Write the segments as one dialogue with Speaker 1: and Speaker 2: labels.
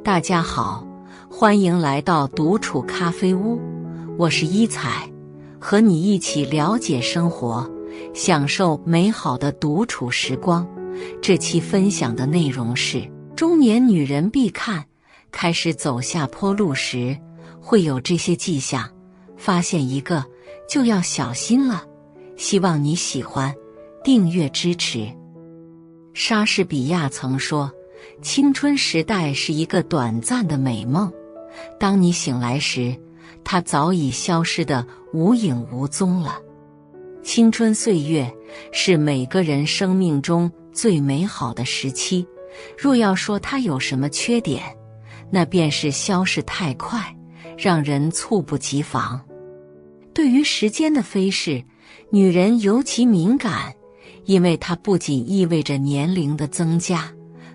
Speaker 1: 大家好，欢迎来到独处咖啡屋，我是一彩，和你一起了解生活，享受美好的独处时光。这期分享的内容是中年女人必看，开始走下坡路时会有这些迹象，发现一个就要小心了。希望你喜欢，订阅支持。莎士比亚曾说，青春时代是一个短暂的美梦，当你醒来时，它早已消失得无影无踪了。青春岁月是每个人生命中最美好的时期，若要说它有什么缺点，那便是消逝太快，让人猝不及防。对于时间的飞逝，女人尤其敏感，因为它不仅意味着年龄的增加，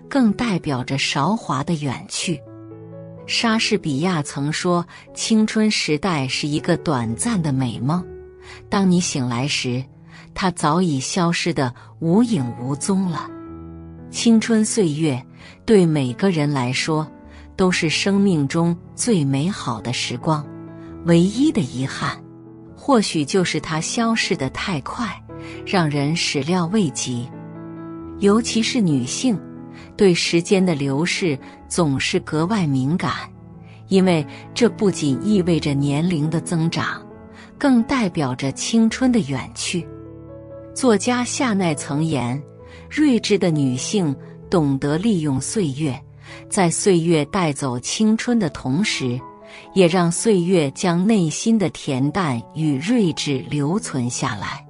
Speaker 1: 更代表着韶华的远去。莎士比亚曾说，青春时代是一个短暂的美梦，当你醒来时，它早已消失得无影无踪了。青春岁月对每个人来说都是生命中最美好的时光，唯一的遗憾或许就是它消逝得太快，让人始料未及。尤其是女性，对时间的流逝总是格外敏感，因为这不仅意味着年龄的增长，更代表着青春的远去。作家夏奈曾言，睿智的女性懂得利用岁月，在岁月带走青春的同时，也让岁月将内心的恬淡与睿智留存下来。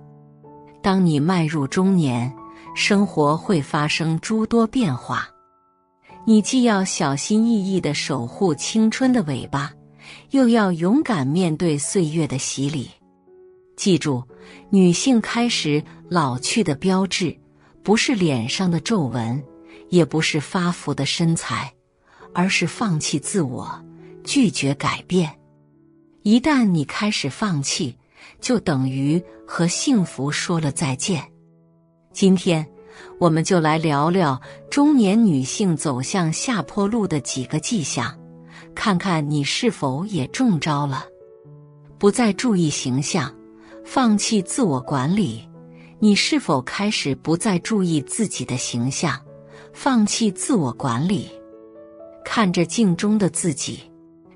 Speaker 1: 当你迈入中年，生活会发生诸多变化，你既要小心翼翼地守护青春的尾巴，又要勇敢面对岁月的洗礼。记住，女性开始老去的标志，不是脸上的皱纹，也不是发福的身材，而是放弃自我，拒绝改变。一旦你开始放弃，就等于和幸福说了再见。今天我们就来聊聊中年女性走向下坡路的几个迹象，看看你是否也中招了。不再注意形象，放弃自我管理。你是否开始不再注意自己的形象，放弃自我管理？看着镜中的自己，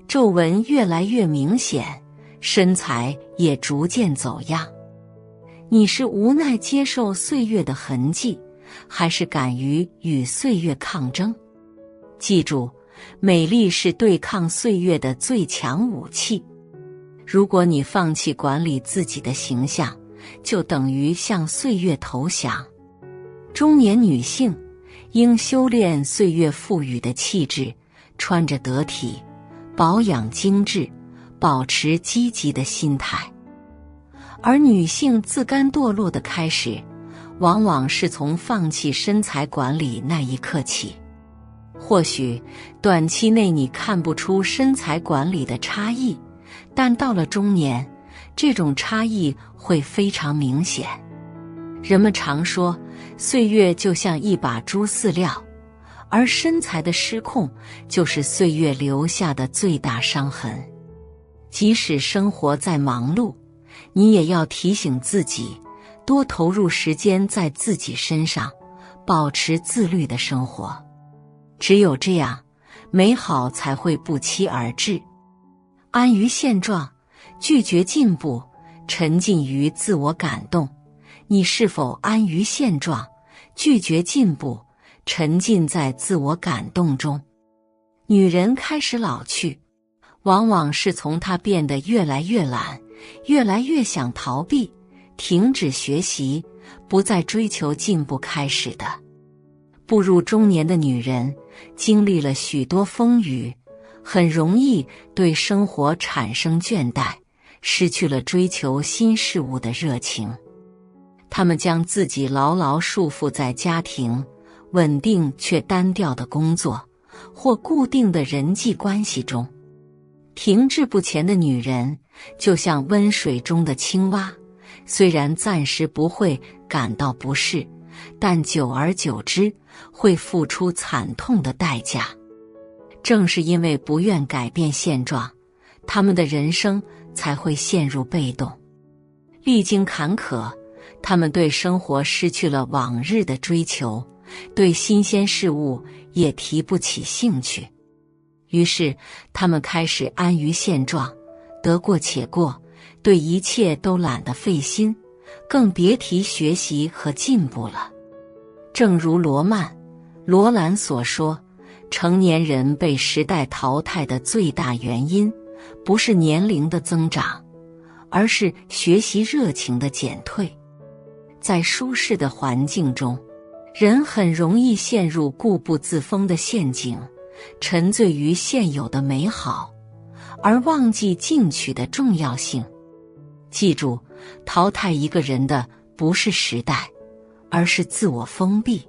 Speaker 1: 皱纹越来越明显，身材也逐渐走样。你是无奈接受岁月的痕迹，还是敢于与岁月抗争？记住，美丽是对抗岁月的最强武器。如果你放弃管理自己的形象，就等于向岁月投降。中年女性应修炼岁月赋予的气质，穿着得体，保养精致，保持积极的心态。而女性自甘堕落的开始，往往是从放弃身材管理那一刻起。或许短期内你看不出身材管理的差异，但到了中年，这种差异会非常明显。人们常说，岁月就像一把猪饲料，而身材的失控就是岁月留下的最大伤痕。即使生活再忙碌，你也要提醒自己，多投入时间在自己身上，保持自律的生活。只有这样，美好才会不期而至。安于现状，拒绝进步，沉浸于自我感动。你是否安于现状，拒绝进步，沉浸在自我感动中？女人开始老去，往往是从她变得越来越懒，越来越想逃避，停止学习，不再追求进步开始的。步入中年的女人经历了许多风雨，很容易对生活产生倦怠，失去了追求新事物的热情。她们将自己牢牢束缚在家庭、稳定却单调的工作或固定的人际关系中。停滞不前的女人就像温水中的青蛙，虽然暂时不会感到不适，但久而久之会付出惨痛的代价。正是因为不愿改变现状，他们的人生才会陷入被动。历经坎坷，他们对生活失去了往日的追求，对新鲜事物也提不起兴趣。于是他们开始安于现状，得过且过，对一切都懒得费心，更别提学习和进步了。正如罗兰所说，成年人被时代淘汰的最大原因，不是年龄的增长，而是学习热情的减退。在舒适的环境中，人很容易陷入固步自封的陷阱，沉醉于现有的美好，而忘记进取的重要性。记住，淘汰一个人的不是时代，而是自我封闭。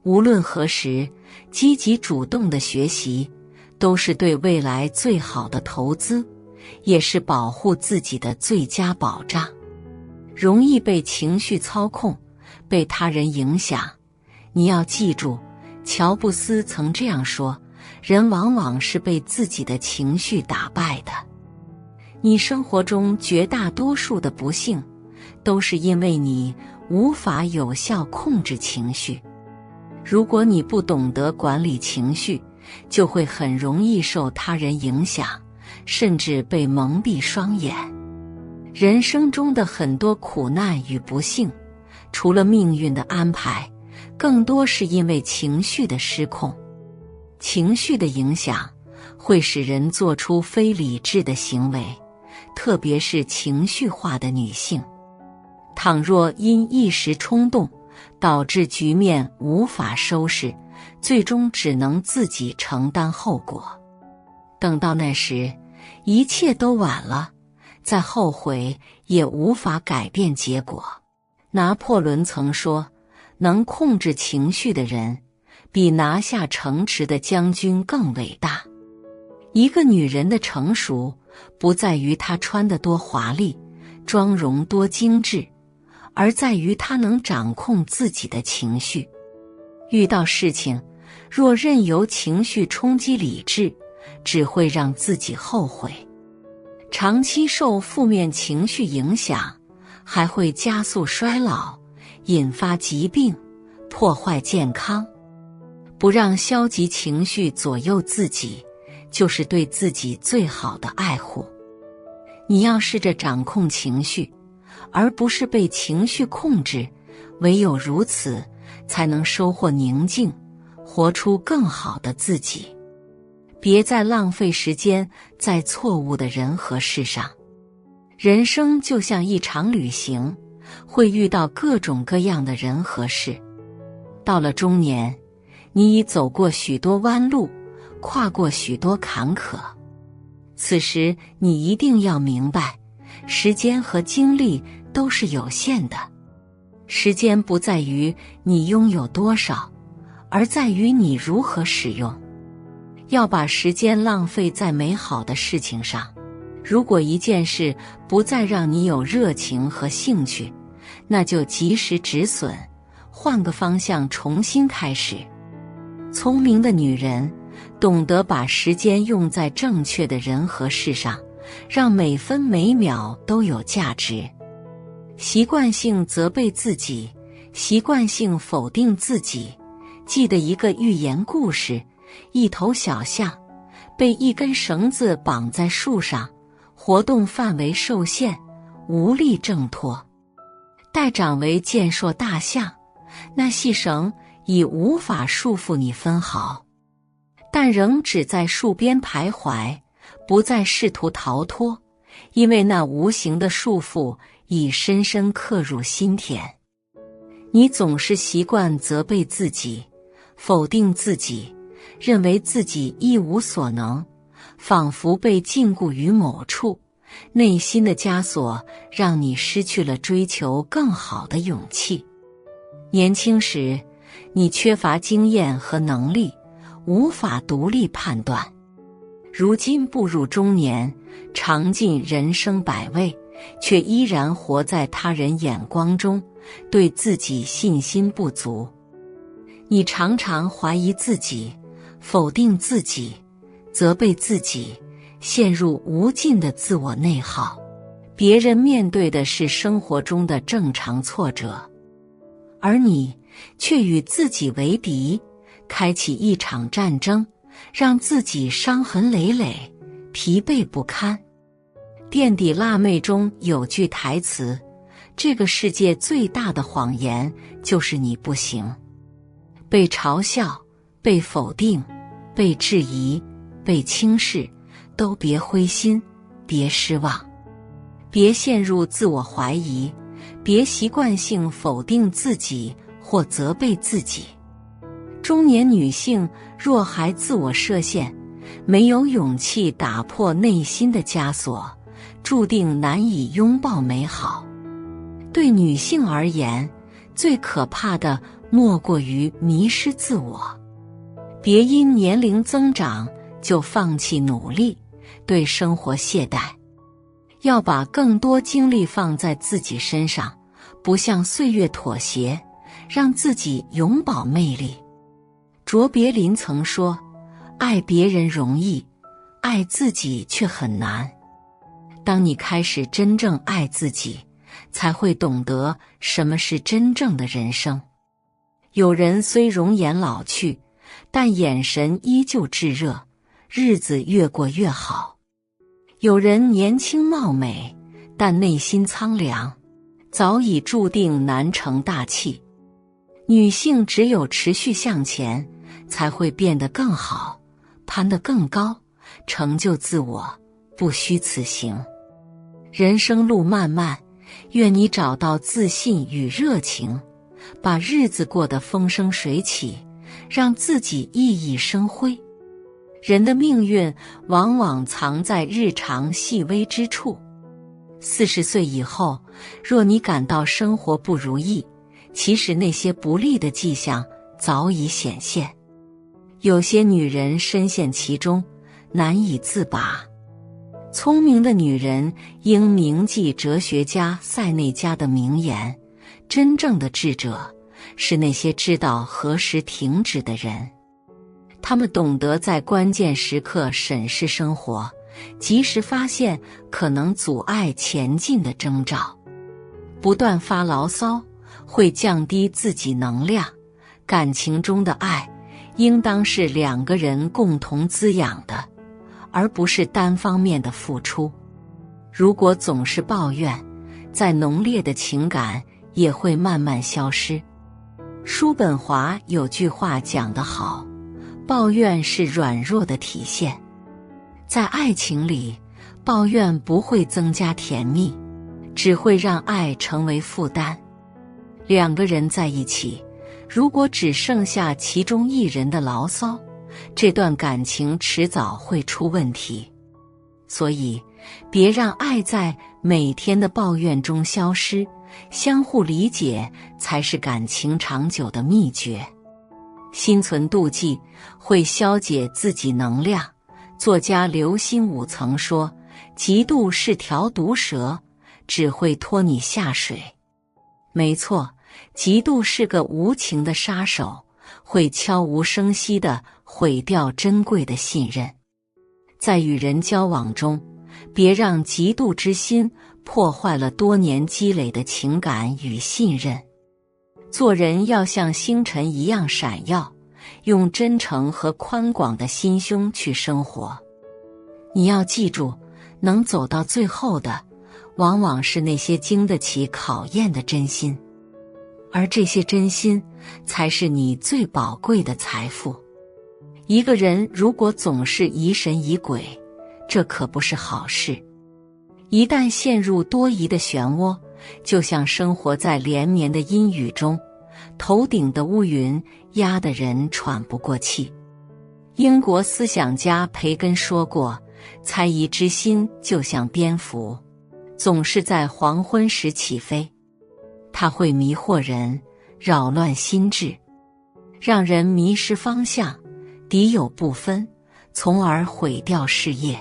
Speaker 1: 无论何时，积极主动的学习都是对未来最好的投资，也是保护自己的最佳保障。容易被情绪操控，被他人影响，你要记住，乔布斯曾这样说，人往往是被自己的情绪打败的。你生活中绝大多数的不幸，都是因为你无法有效控制情绪。如果你不懂得管理情绪，就会很容易受他人影响，甚至被蒙蔽双眼。人生中的很多苦难与不幸，除了命运的安排，更多是因为情绪的失控。情绪的影响会使人做出非理智的行为，特别是情绪化的女性。倘若因一时冲动导致局面无法收拾，最终只能自己承担后果。等到那时，一切都晚了，再后悔也无法改变结果。拿破仑曾说，能控制情绪的人，比拿下城池的将军更伟大。一个女人的成熟，不在于她穿得多华丽，妆容多精致，而在于她能掌控自己的情绪。遇到事情，若任由情绪冲击理智，只会让自己后悔。长期受负面情绪影响，还会加速衰老，引发疾病，破坏健康。不让消极情绪左右自己，就是对自己最好的爱护。你要试着掌控情绪，而不是被情绪控制，唯有如此，才能收获宁静，活出更好的自己。别再浪费时间在错误的人和事上。人生就像一场旅行，会遇到各种各样的人和事。到了中年，你已走过许多弯路，跨过许多坎坷。此时你一定要明白，时间和精力都是有限的。时间不在于你拥有多少，而在于你如何使用。要把时间浪费在美好的事情上。如果一件事不再让你有热情和兴趣，那就及时止损，换个方向重新开始。聪明的女人懂得把时间用在正确的人和事上，让每分每秒都有价值。习惯性责备自己，习惯性否定自己。记得一个寓言故事，一头小象被一根绳子绑在树上，活动范围受限，无力挣脱。待长为健硕大象，那细绳已无法束缚你分毫，但仍只在树边徘徊，不再试图逃脱，因为那无形的束缚已深深刻入心田。你总是习惯责备自己，否定自己，认为自己一无所能，仿佛被禁锢于某处，内心的枷锁让你失去了追求更好的勇气。年轻时，你缺乏经验和能力，无法独立判断。如今步入中年，尝尽人生百味，却依然活在他人眼光中，对自己信心不足。你常常怀疑自己，否定自己，责备自己，陷入无尽的自我内耗。别人面对的是生活中的正常挫折，而你却与自己为敌，开启一场战争，让自己伤痕累累，疲惫不堪。垫底辣妹中有句台词：这个世界最大的谎言就是你不行。被嘲笑，被否定，被质疑，被轻视，都别灰心，别失望，别陷入自我怀疑，别习惯性否定自己或责备自己。中年女性若还自我设限，没有勇气打破内心的枷锁，注定难以拥抱美好。对女性而言，最可怕的莫过于迷失自我。别因年龄增长就放弃努力，对生活懈怠。要把更多精力放在自己身上，不向岁月妥协，让自己永葆魅力。卓别林曾说，爱别人容易，爱自己却很难。当你开始真正爱自己，才会懂得什么是真正的人生。有人虽容颜老去，但眼神依旧炙热，日子越过越好。有人年轻貌美，但内心苍凉，早已注定难成大器。女性只有持续向前，才会变得更好，攀得更高，成就自我，不虚此行。人生路漫漫，愿你找到自信与热情，把日子过得风生水起，让自己熠熠生辉。人的命运往往藏在日常细微之处。40岁以后，若你感到生活不如意，其实那些不利的迹象早已显现。有些女人深陷其中，难以自拔。聪明的女人应铭记哲学家塞内加的名言：真正的智者是那些知道何时停止的人。他们懂得在关键时刻审视生活，及时发现可能阻碍前进的征兆。不断发牢骚会降低自己能量。感情中的爱应当是两个人共同滋养的，而不是单方面的付出。如果总是抱怨，再浓烈的情感也会慢慢消失。叔本华有句话讲得好，抱怨是软弱的体现。在爱情里，抱怨不会增加甜蜜，只会让爱成为负担。两个人在一起，如果只剩下其中一人的牢骚，这段感情迟早会出问题。所以，别让爱在每天的抱怨中消失，相互理解才是感情长久的秘诀。心存妒忌会消解自己能量。作家刘心武曾说，嫉妒是条毒蛇，只会拖你下水。没错，嫉妒是个无情的杀手，会悄无声息地毁掉珍贵的信任。在与人交往中，别让嫉妒之心破坏了多年积累的情感与信任。做人要像星辰一样闪耀，用真诚和宽广的心胸去生活。你要记住，能走到最后的，往往是那些经得起考验的真心，而这些真心才是你最宝贵的财富。一个人如果总是疑神疑鬼，这可不是好事。一旦陷入多疑的漩涡，就像生活在连绵的阴雨中，头顶的乌云压得人喘不过气。英国思想家培根说过，猜疑之心就像蝙蝠，总是在黄昏时起飞。它会迷惑人，扰乱心智，让人迷失方向，敌友不分，从而毁掉事业。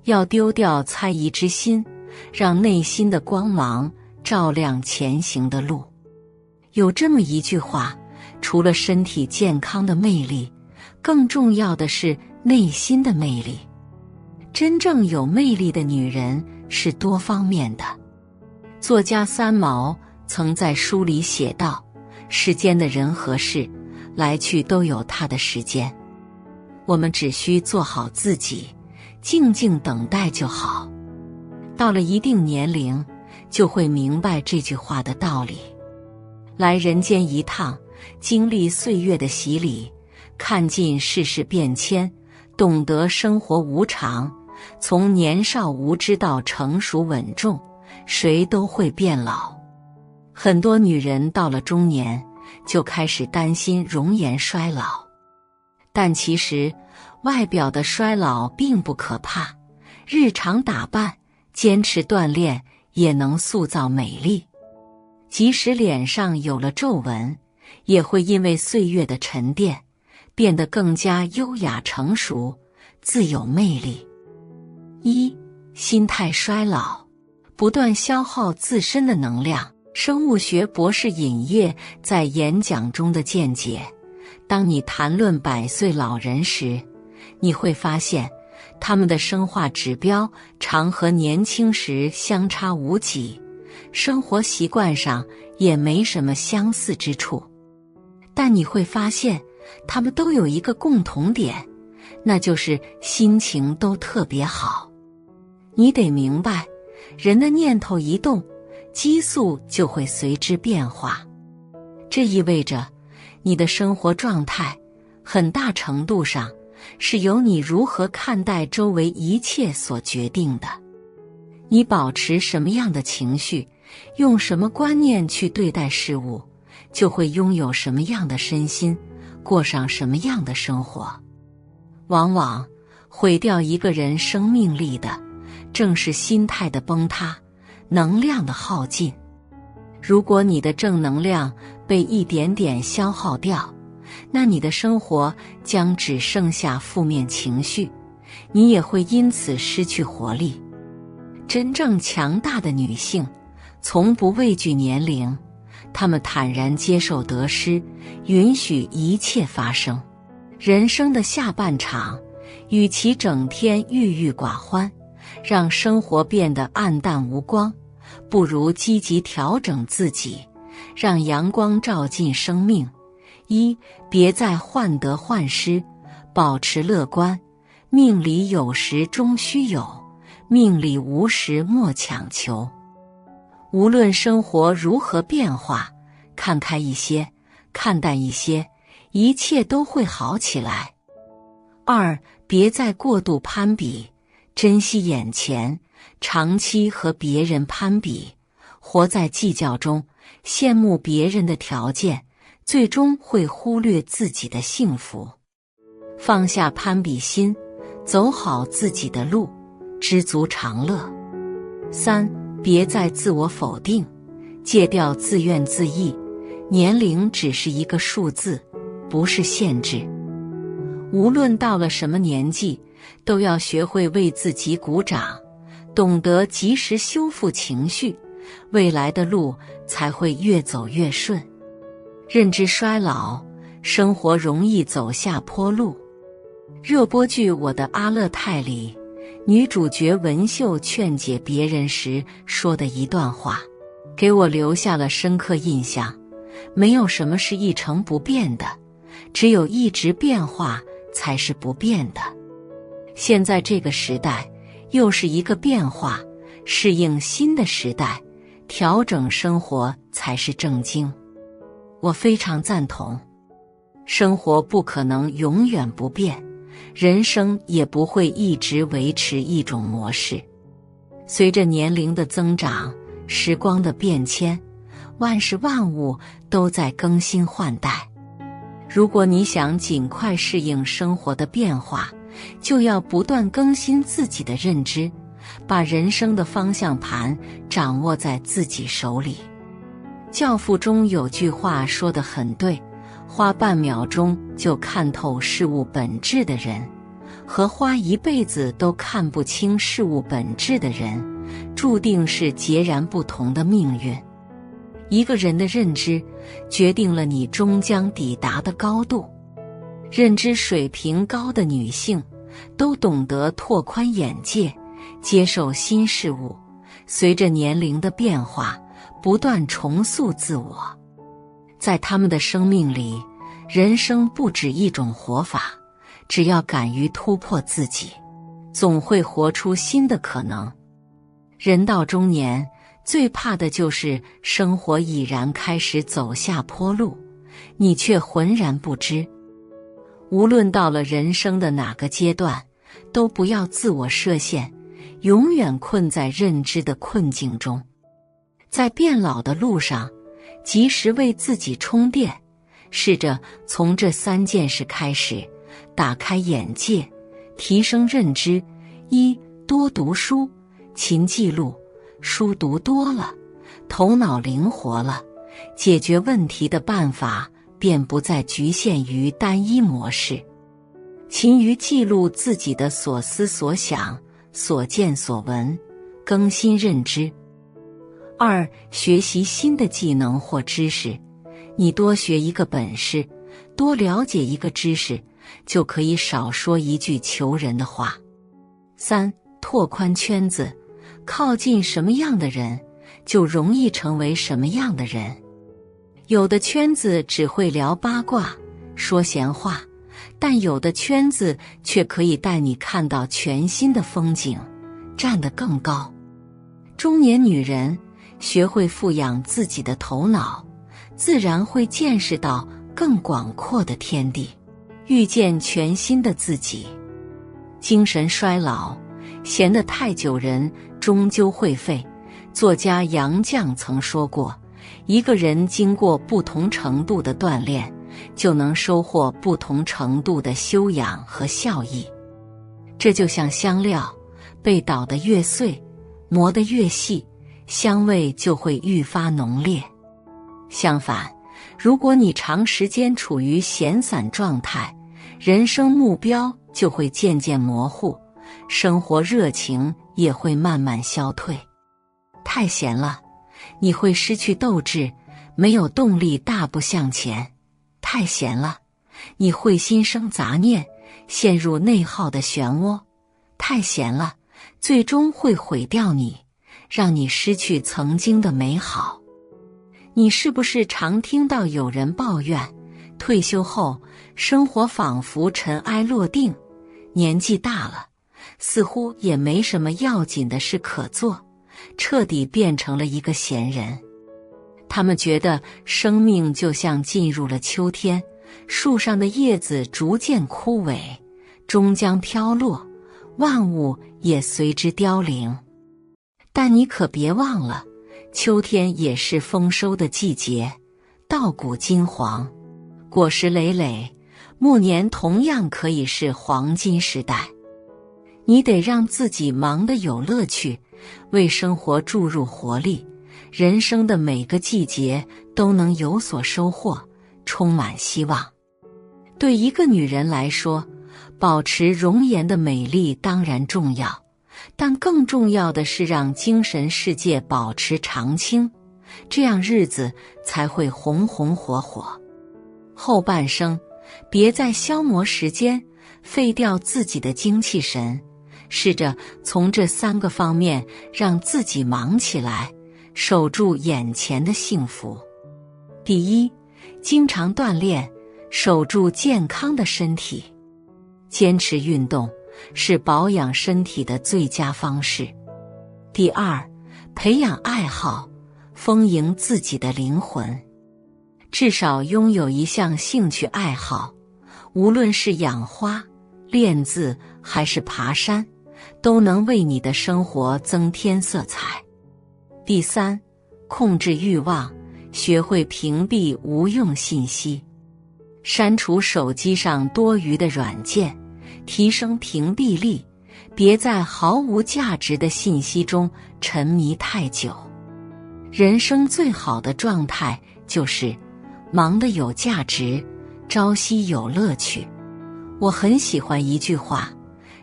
Speaker 1: 要丢掉猜疑之心，让内心的光芒照亮前行的路。有这么一句话，除了身体健康的魅力，更重要的是内心的魅力。真正有魅力的女人是多方面的。作家三毛曾在书里写道：世间的人和事，来去都有它的时间。我们只需做好自己，静静等待就好。到了一定年龄，就会明白这句话的道理。来人间一趟，经历岁月的洗礼，看尽世事变迁，懂得生活无常。从年少无知到成熟稳重，谁都会变老。很多女人到了中年，就开始担心容颜衰老。但其实，外表的衰老并不可怕，日常打扮、坚持锻炼也能塑造美丽。即使脸上有了皱纹，也会因为岁月的沉淀，变得更加优雅成熟，自有魅力。一、心态衰老，不断消耗自身的能量。生物学博士尹烨在演讲中的见解：当你谈论100岁老人时，你会发现他们的生化指标常和年轻时相差无几，生活习惯上也没什么相似之处。但你会发现他们都有一个共同点，那就是心情都特别好。你得明白，人的念头一动，激素就会随之变化。这意味着你的生活状态很大程度上是由你如何看待周围一切所决定的。你保持什么样的情绪，用什么观念去对待事物，就会拥有什么样的身心，过上什么样的生活。往往毁掉一个人生命力的，正是心态的崩塌，能量的耗尽。如果你的正能量被一点点消耗掉，那你的生活将只剩下负面情绪，你也会因此失去活力。真正强大的女性从不畏惧年龄，她们坦然接受得失，允许一切发生。人生的下半场，与其整天郁郁寡欢，让生活变得暗淡无光，不如积极调整自己，让阳光照进生命。一、别再患得患失，保持乐观。命里有时终须有，命里无时莫强求。无论生活如何变化，看开一些，看淡一些，一切都会好起来。二、别再过度攀比，珍惜眼前。长期和别人攀比，活在计较中，羡慕别人的条件，最终会忽略自己的幸福。放下攀比心，走好自己的路，知足常乐。三、别再自我否定，戒掉自怨自艾。年龄只是一个数字，不是限制。无论到了什么年纪，都要学会为自己鼓掌，懂得及时修复情绪，未来的路才会越走越顺。认知衰老，生活容易走下坡路。热播剧《我的阿勒泰》里，女主角文秀劝解别人时说的一段话，给我留下了深刻印象。没有什么是一成不变的，只有一直变化才是不变的。现在这个时代又是一个变化，适应新的时代，调整生活才是正经。我非常赞同，生活不可能永远不变，人生也不会一直维持一种模式。随着年龄的增长，时光的变迁，万事万物都在更新换代。如果你想尽快适应生活的变化，就要不断更新自己的认知，把人生的方向盘掌握在自己手里。教父中有句话说得很对，花半秒钟就看透事物本质的人，和花一辈子都看不清事物本质的人，注定是截然不同的命运。一个人的认知决定了你终将抵达的高度。认知水平高的女性都懂得拓宽眼界，接受新事物，随着年龄的变化，不断重塑自我。在他们的生命里，人生不止一种活法，只要敢于突破自己，总会活出新的可能。人到中年，最怕的就是生活已然开始走下坡路，你却浑然不知。无论到了人生的哪个阶段，都不要自我设限，永远困在认知的困境中。在变老的路上，及时为自己充电，试着从这3件事开始，打开眼界，提升认知。1、多读书，勤记录，书读多了，头脑灵活了，解决问题的办法便不再局限于单一模式。勤于记录自己的所思所想、所见所闻，更新认知。2、学习新的技能或知识，你多学一个本事，多了解一个知识，就可以少说一句求人的话。3、拓宽圈子，靠近什么样的人，就容易成为什么样的人。有的圈子只会聊八卦、说闲话，但有的圈子却可以带你看到全新的风景，站得更高。中年女人学会富养自己的头脑，自然会见识到更广阔的天地，遇见全新的自己。精神衰老，闲得太久人终究会废。作家杨绛曾说过，一个人经过不同程度的锻炼，就能收获不同程度的修养和效益。这就像香料，被捣得越碎，磨得越细，香味就会愈发浓烈。相反，如果你长时间处于闲散状态，人生目标就会渐渐模糊，生活热情也会慢慢消退。太闲了，你会失去斗志，没有动力大步向前。太闲了，你会心生杂念，陷入内耗的漩涡。太闲了，最终会毁掉你，让你失去曾经的美好。你是不是常听到有人抱怨，退休后生活仿佛尘埃落定，年纪大了，似乎也没什么要紧的事可做，彻底变成了一个闲人。他们觉得生命就像进入了秋天，树上的叶子逐渐枯萎，终将飘落，万物也随之凋零。但你可别忘了，秋天也是丰收的季节，稻谷金黄，果实累累，暮年同样可以是黄金时代。你得让自己忙得有乐趣，为生活注入活力，人生的每个季节都能有所收获，充满希望。对一个女人来说，保持容颜的美丽当然重要，但更重要的是让精神世界保持常青，这样日子才会红红火火。后半生，别再消磨时间，废掉自己的精气神，试着从这3个方面让自己忙起来，守住眼前的幸福。第一，经常锻炼，守住健康的身体。坚持运动是保养身体的最佳方式。第二，培养爱好，丰盈自己的灵魂。至少拥有一项兴趣爱好，无论是养花、练字还是爬山，都能为你的生活增添色彩。第三，控制欲望，学会屏蔽无用信息。删除手机上多余的软件，提升屏蔽力，别在毫无价值的信息中沉迷太久。人生最好的状态就是忙得有价值，朝夕有乐趣。我很喜欢一句话，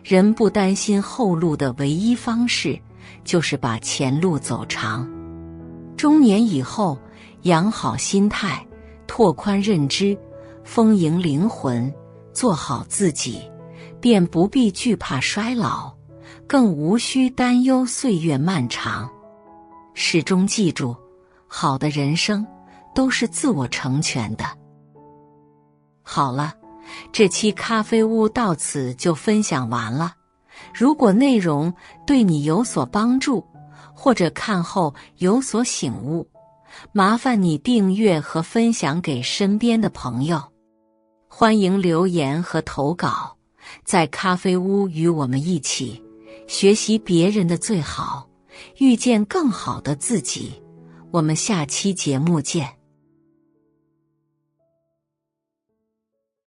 Speaker 1: 人不担心后路的唯一方式，就是把前路走长。中年以后，养好心态，拓宽认知，丰盈灵魂，做好自己，便不必惧怕衰老，更无需担忧岁月漫长。始终记住，好的人生都是自我成全的。好了，这期咖啡屋到此就分享完了。如果内容对你有所帮助，或者看后有所醒悟，麻烦你订阅和分享给身边的朋友。欢迎留言和投稿，在咖啡屋与我们一起学习别人的最好，遇见更好的自己。我们下期节目见。